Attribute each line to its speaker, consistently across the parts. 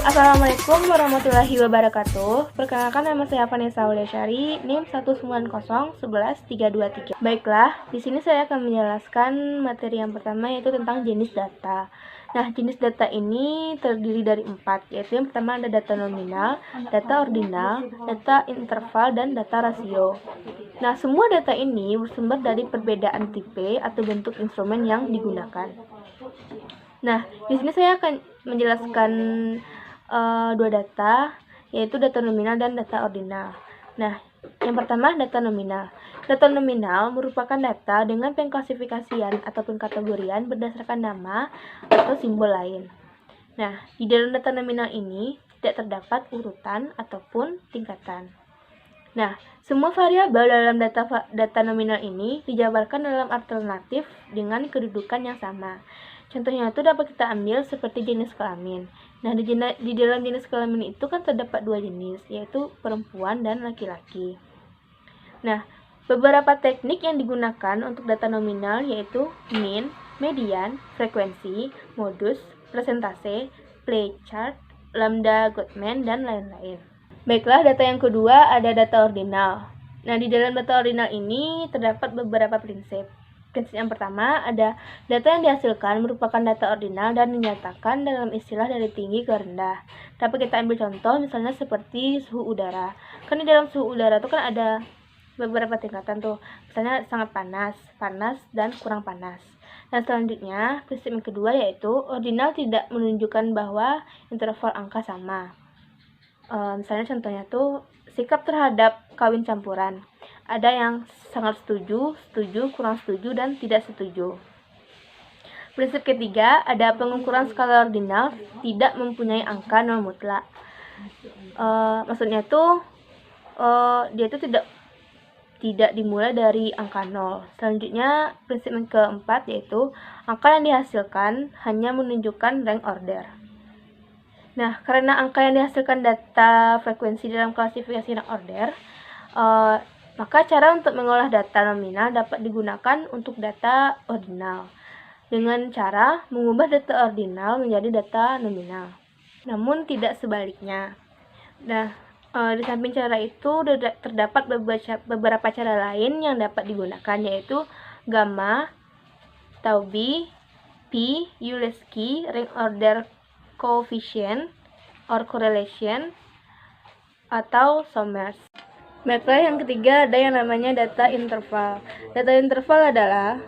Speaker 1: Assalamualaikum warahmatullahi wabarakatuh. Perkenalkan, nama saya Vanessa Wuliasyari, NIM 190111323. Baiklah, di sini saya akan menjelaskan materi yang pertama, yaitu tentang jenis data. Nah, jenis data ini terdiri dari 4, yaitu yang pertama ada data nominal, data ordinal, data interval, dan data rasio. Nah, semua data ini bersumber dari perbedaan tipe atau bentuk instrumen yang digunakan. Nah, di sini saya akan menjelaskan dua data, yaitu data nominal dan data ordinal. Nah, yang pertama data nominal. Data nominal merupakan data dengan pengklasifikasian atau pengkategorian berdasarkan nama atau simbol lain. Nah, di dalam data nominal ini tidak terdapat urutan ataupun tingkatan. Nah, semua variabel dalam data nominal ini dijabarkan dalam alternatif dengan kedudukan yang sama. Contohnya itu dapat kita ambil seperti jenis kelamin. Nah, di dalam jenis kelamin itu kan terdapat dua jenis, yaitu perempuan dan laki-laki. Nah, beberapa teknik yang digunakan untuk data nominal yaitu mean, median, frekuensi, modus, presentase, play chart, lambda Goldman, dan lain-lain. Baiklah, data yang kedua ada data ordinal. Nah, di dalam data ordinal ini terdapat beberapa prinsip. Prinsip yang pertama ada data yang dihasilkan merupakan data ordinal dan dinyatakan dalam istilah dari tinggi ke rendah. Dapat kita ambil contoh misalnya seperti suhu udara. Kan di dalam suhu udara itu kan ada beberapa tingkatan tuh. Misalnya sangat panas, panas, dan kurang panas. Dan selanjutnya, prinsip yang kedua yaitu ordinal tidak menunjukkan bahwa interval angka sama. Misalnya contohnya tuh sikap terhadap kawin campuran. Ada yang sangat setuju, setuju, kurang setuju, dan tidak setuju. Prinsip ketiga, ada pengukuran skala ordinal tidak mempunyai angka nol mutlak. Maksudnya tuh dia itu tidak dimulai dari angka 0. Selanjutnya, prinsip yang keempat yaitu angka yang dihasilkan hanya menunjukkan rank order. Nah, karena angka yang dihasilkan data frekuensi dalam klasifikasi rank order, maka cara untuk mengolah data nominal dapat digunakan untuk data ordinal dengan cara mengubah data ordinal menjadi data nominal, namun tidak sebaliknya. Nah, di samping cara itu terdapat beberapa cara lain yang dapat digunakan, yaitu gamma, Taubi, P, Euler-Sky, rank order coefficient or correlation, atau Summers. Baiklah, yang ketiga ada yang namanya data interval. Data interval adalah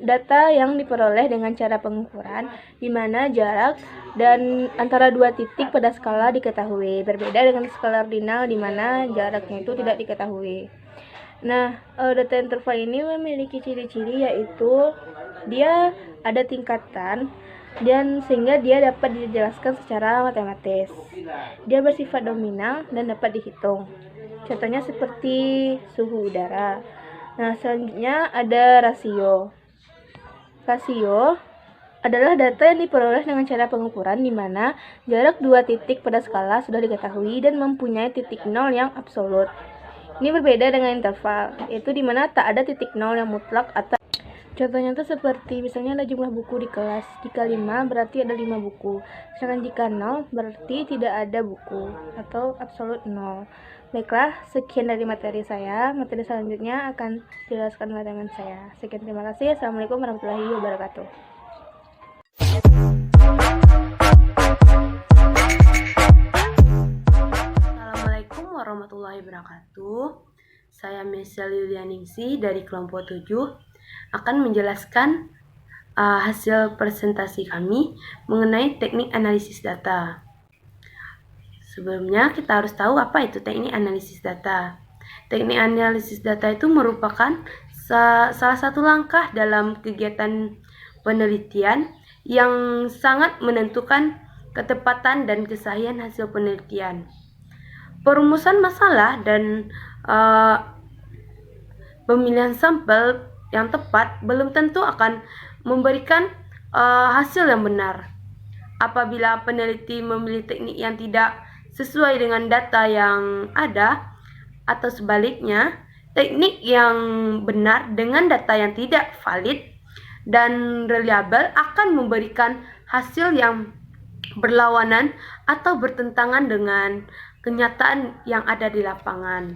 Speaker 1: data yang diperoleh dengan cara pengukuran di mana jarak dan antara dua titik pada skala diketahui. Berbeda dengan skala ordinal di mana jaraknya itu tidak diketahui. Nah, data interval ini memiliki ciri-ciri yaitu dia ada tingkatan dan sehingga dia dapat dijelaskan secara matematis. Dia bersifat nominal dan dapat dihitung. Contohnya seperti suhu udara. Nah, selanjutnya ada rasio. Rasio adalah data yang diperoleh dengan cara pengukuran di mana jarak dua titik pada skala sudah diketahui dan mempunyai titik nol yang absolut. Ini berbeda dengan interval, yaitu di mana tak ada titik nol yang mutlak atau contohnya itu seperti misalnya ada jumlah buku di kelas. Jika 5 berarti ada 5 buku. Sedangkan jika 0 berarti tidak ada buku atau absolut 0. Baiklah, sekian dari materi saya. Materi selanjutnya akan dijelaskan oleh teman saya. Sekian, terima kasih. Assalamualaikum warahmatullahi wabarakatuh.
Speaker 2: Assalamualaikum warahmatullahi wabarakatuh. Saya Michelle Yulianingsih dari kelompok 7 akan menjelaskan hasil presentasi kami mengenai teknik analisis data. Sebelumnya kita harus tahu apa itu teknik analisis data. Teknik analisis data itu merupakan salah satu langkah dalam kegiatan penelitian yang sangat menentukan ketepatan dan kesahihan hasil penelitian. Perumusan masalah dan pemilihan sampel yang tepat belum tentu akan memberikan hasil yang benar. Apabila peneliti memilih teknik yang tidak sesuai dengan data yang ada, atau sebaliknya, teknik yang benar dengan data yang tidak valid dan reliabel akan memberikan hasil yang berlawanan atau bertentangan dengan kenyataan yang ada di lapangan.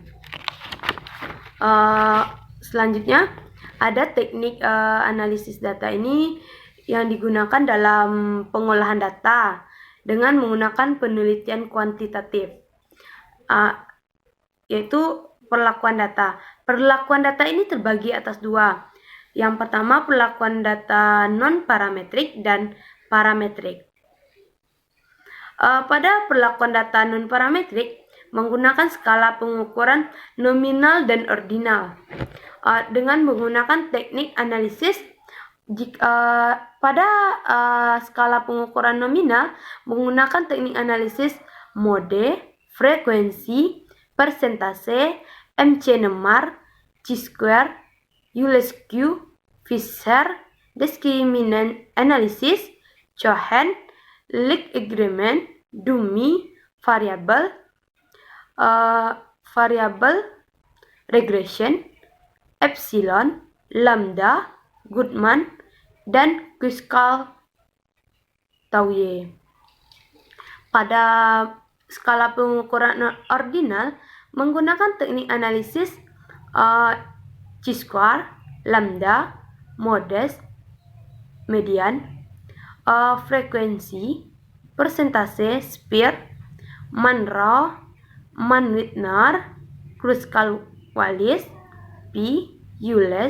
Speaker 2: Selanjutnya ada teknik analisis data ini yang digunakan dalam pengolahan data dengan menggunakan penelitian kuantitatif, yaitu perlakuan data. Perlakuan data ini terbagi atas dua. Yang pertama, perlakuan data non-parametrik dan parametrik. Pada perlakuan data non-parametrik, menggunakan skala pengukuran nominal dan ordinal. Dengan menggunakan teknik analisis, pada skala pengukuran nominal, menggunakan teknik analisis mode, frekuensi, persentase, MC-Nemar, chi-square, Euler-Q, Fisher, discriminant analysis, Cohen, Lick agreement, dummy, variable regression, epsilon, lambda, Goodman, dan Kruskal-Tauye. Pada skala pengukuran ordinal, menggunakan teknik analisis chi-square, lambda, modest, median, frekuensi, persentase, Spear, Monroe, Mann-Whitner, Kruskal-Wallis, P, Euler,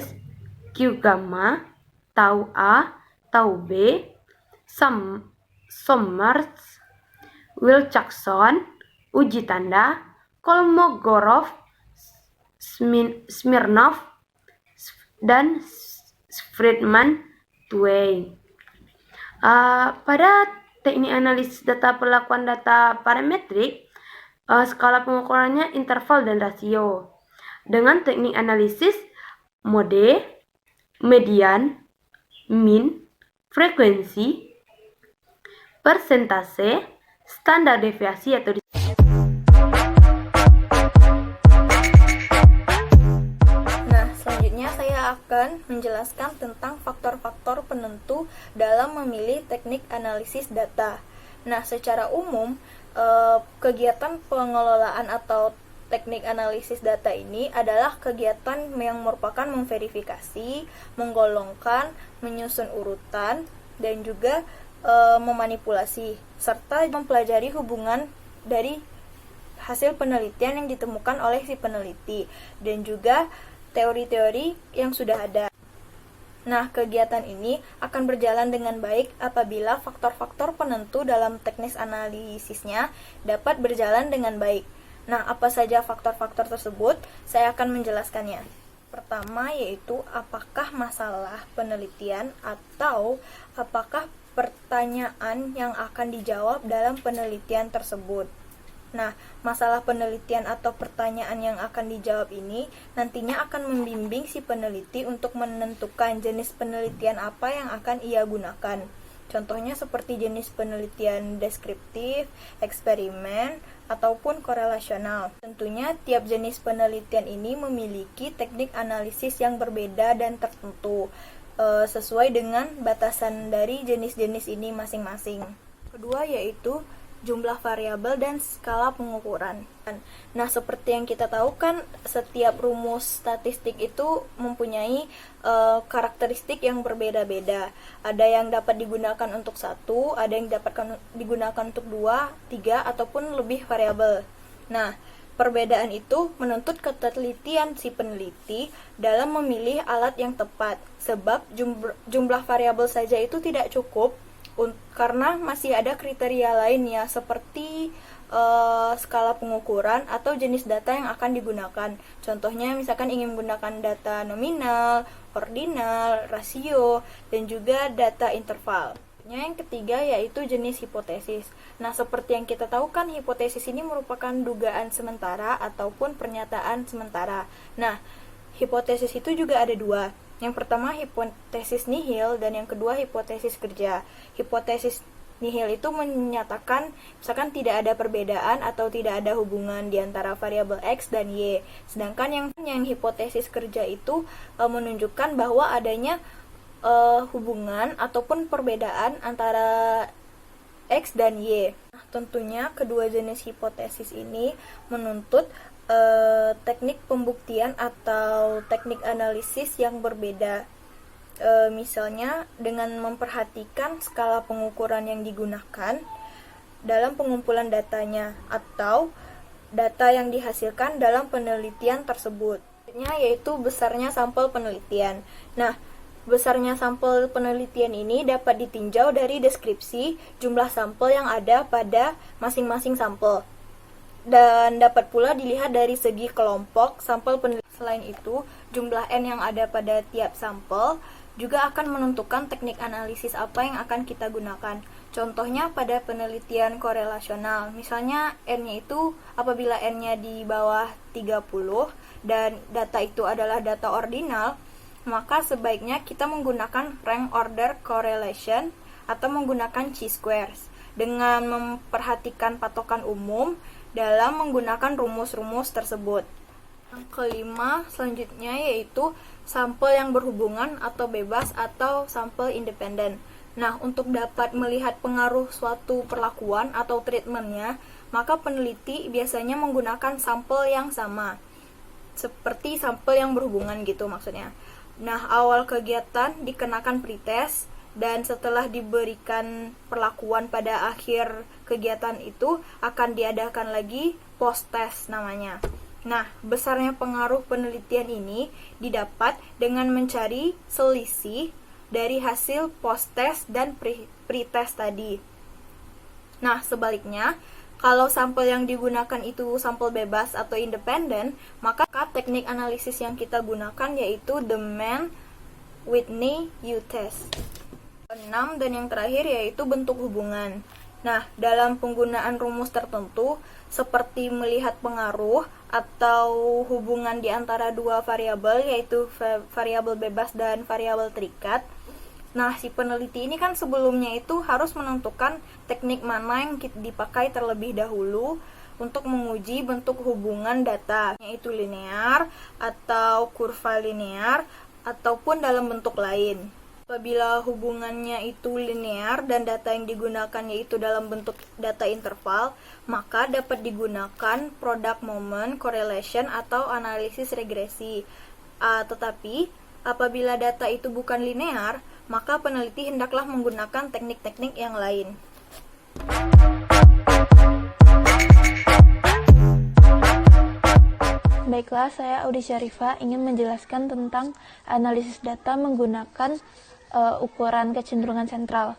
Speaker 2: Q gamma, tau A, tau B, Summers, Wilcoxon, uji tanda, Kolmogorov, Smirnov, dan Friedman-Tway. Pada teknik analisis data perlakuan data parametrik, skala pengukurannya interval dan rasio. Dengan teknik analisis mode, median, min, frekuensi, persentase, standar deviasi atau
Speaker 1: Selanjutnya saya akan menjelaskan tentang faktor-faktor penentu dalam memilih teknik analisis data. Nah, secara umum, kegiatan pengelolaan atau teknik analisis data ini adalah kegiatan yang merupakan memverifikasi, menggolongkan, menyusun urutan, dan juga memanipulasi, serta mempelajari hubungan dari hasil penelitian yang ditemukan oleh si peneliti, dan juga teori-teori yang sudah ada. Nah, kegiatan ini akan berjalan dengan baik apabila faktor-faktor penentu dalam teknis analisisnya dapat berjalan dengan baik. Nah, apa saja faktor-faktor tersebut? Saya akan menjelaskannya. Pertama yaitu apakah masalah penelitian atau apakah pertanyaan yang akan dijawab dalam penelitian tersebut. Nah, masalah penelitian atau pertanyaan yang akan dijawab ini nantinya akan membimbing si peneliti untuk menentukan jenis penelitian apa yang akan ia gunakan. Contohnya seperti jenis penelitian deskriptif, eksperimen, ataupun korelasional. Tentunya tiap jenis penelitian ini memiliki teknik analisis yang berbeda dan tertentu, sesuai dengan batasan dari jenis-jenis ini masing-masing. Kedua yaitu jumlah variabel dan skala pengukuran. Nah, seperti yang kita tahu kan, setiap rumus statistik itu mempunyai karakteristik yang berbeda-beda. Ada yang dapat digunakan untuk satu, ada yang dapat digunakan untuk 2, 3, ataupun lebih variabel. Nah, perbedaan itu menuntut ketelitian si peneliti dalam memilih alat yang tepat, sebab jumlah variabel saja itu tidak cukup, karena masih ada kriteria lainnya seperti skala pengukuran atau jenis data yang akan digunakan. Contohnya misalkan ingin menggunakan data nominal, ordinal, rasio, dan juga data interval. Yang ketiga yaitu jenis hipotesis. Nah, seperti yang kita tahu kan, hipotesis ini merupakan dugaan sementara ataupun pernyataan sementara. Nah, hipotesis itu juga ada dua. Yang pertama hipotesis nihil dan yang kedua hipotesis kerja. Hipotesis nihil itu menyatakan misalkan tidak ada perbedaan atau tidak ada hubungan di antara variabel X dan Y. Sedangkan yang hipotesis kerja itu menunjukkan bahwa adanya hubungan ataupun perbedaan antara
Speaker 3: X dan Y. Nah, tentunya kedua jenis hipotesis ini menuntut teknik pembuktian atau teknik analisis yang berbeda. Misalnya dengan memperhatikan skala pengukuran yang digunakan dalam pengumpulan datanya atau data yang dihasilkan dalam penelitian tersebut. Yaitu besarnya sampel penelitian. Nah, besarnya sampel penelitian ini dapat ditinjau dari deskripsi jumlah sampel yang ada pada masing-masing sampel. Dan dapat pula dilihat dari segi kelompok sampel penelitian. Selain itu, jumlah N yang ada pada tiap sampel juga akan menentukan teknik analisis apa yang akan kita gunakan. Contohnya pada penelitian korelasional, misalnya N-nya itu apabila N-nya di bawah 30 dan data itu adalah data ordinal, maka sebaiknya kita menggunakan rank order correlation atau menggunakan chi-squares dengan memperhatikan patokan umum dalam menggunakan rumus-rumus tersebut. Yang kelima selanjutnya yaitu sampel yang berhubungan atau bebas atau sampel independen. Nah, untuk dapat melihat pengaruh suatu perlakuan atau treatmentnya, maka peneliti biasanya menggunakan sampel yang sama, seperti sampel yang berhubungan gitu maksudnya. Nah, awal kegiatan dikenakan pretest, dan setelah diberikan perlakuan pada akhir kegiatan itu akan diadakan lagi post-test namanya. Nah, besarnya pengaruh penelitian ini didapat dengan mencari selisih dari hasil post-test dan pre-test tadi. Nah, sebaliknya, kalau sampel yang digunakan itu sampel bebas atau independen, maka teknik analisis yang kita gunakan yaitu the Mann-Whitney U-test. 6 dan yang terakhir yaitu bentuk hubungan. Nah, dalam penggunaan rumus tertentu seperti melihat pengaruh atau hubungan di antara dua variabel yaitu variabel bebas dan variabel terikat. Nah, si peneliti ini kan sebelumnya itu harus menentukan teknik mana yang dipakai terlebih dahulu untuk menguji bentuk hubungan data, yaitu linear atau kurva linear ataupun dalam bentuk lain. Apabila hubungannya itu linear dan data yang digunakan yaitu dalam bentuk data interval, maka dapat digunakan product moment correlation atau analisis regresi. Tetapi, apabila data itu bukan linear, maka peneliti hendaklah menggunakan teknik-teknik yang lain.
Speaker 1: Baiklah, saya Audi Syarifah ingin menjelaskan tentang analisis data menggunakan ukuran kecenderungan sentral.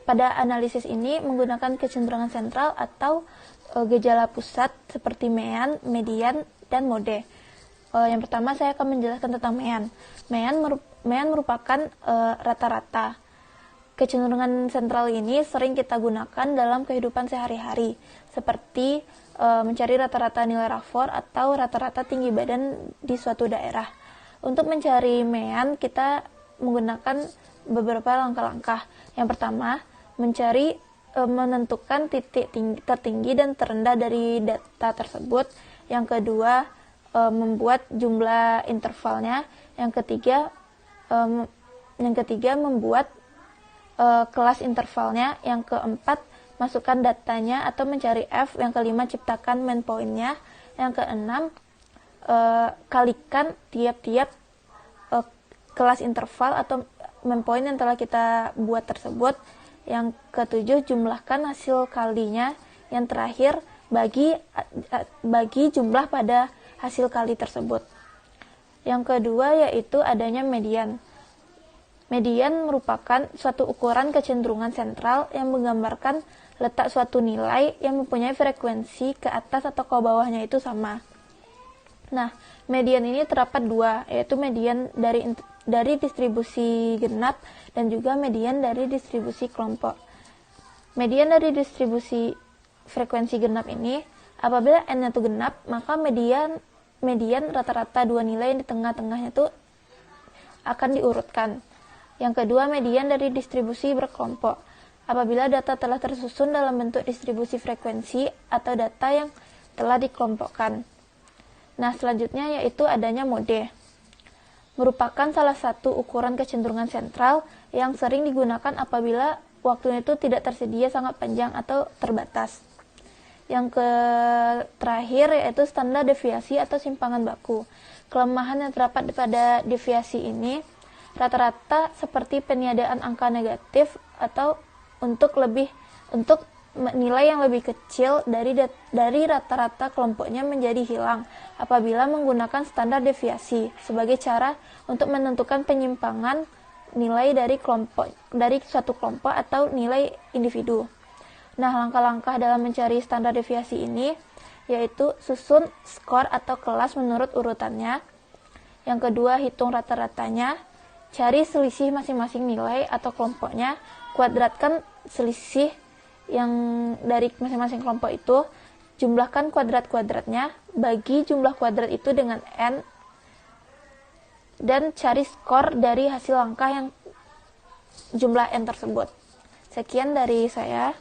Speaker 1: Pada analisis ini menggunakan kecenderungan sentral atau gejala pusat seperti mean, median, dan mode. Yang pertama saya akan menjelaskan tentang mean. Mean merupakan rata-rata. Kecenderungan sentral ini sering kita gunakan dalam kehidupan sehari-hari, seperti mencari rata-rata nilai rapor atau rata-rata tinggi badan di suatu daerah. Untuk mencari mean, kita menggunakan beberapa langkah-langkah. Yang pertama, menentukan titik tertinggi dan terendah dari data tersebut. Yang kedua, membuat jumlah intervalnya. Yang ketiga membuat kelas intervalnya. Yang keempat, masukkan datanya atau mencari F. Yang kelima, ciptakan main point-nya. Yang keenam, kalikan tiap-tiap kelas interval atau main point yang telah kita buat tersebut. Yang ketujuh, jumlahkan hasil kalinya. Yang terakhir, bagi jumlah pada hasil kali tersebut. Yang kedua yaitu adanya median. Median merupakan suatu ukuran kecenderungan sentral yang menggambarkan letak suatu nilai yang mempunyai frekuensi ke atas atau ke bawahnya itu sama. Nah, median ini terdapat dua, yaitu median dari distribusi genap dan juga median dari distribusi kelompok. Median dari distribusi frekuensi genap ini, apabila n-nya itu genap, maka median rata-rata dua nilai yang di tengah-tengahnya itu akan diurutkan. Yang kedua, median dari distribusi berkelompok. Apabila data telah tersusun dalam bentuk distribusi frekuensi atau data yang telah dikelompokkan. Nah, selanjutnya yaitu adanya mode. Merupakan salah satu ukuran kecenderungan sentral yang sering digunakan apabila
Speaker 4: waktunya itu tidak tersedia, sangat panjang atau terbatas. Yang terakhir yaitu standar deviasi atau simpangan baku. Kelemahan yang terdapat pada deviasi ini rata-rata seperti peniadaan angka negatif atau untuk nilai yang lebih kecil dari rata-rata kelompoknya menjadi hilang apabila menggunakan standar deviasi sebagai cara untuk menentukan penyimpangan nilai dari suatu kelompok atau nilai individu. Nah, langkah-langkah dalam mencari standar deviasi ini yaitu susun skor atau kelas menurut urutannya. Yang kedua, hitung rata-ratanya, cari selisih masing-masing nilai atau kelompoknya, kuadratkan selisih yang dari masing-masing kelompok itu, jumlahkan kuadrat-kuadratnya, bagi jumlah kuadrat itu dengan n, dan cari skor dari hasil langkah yang jumlah n tersebut. Sekian dari saya.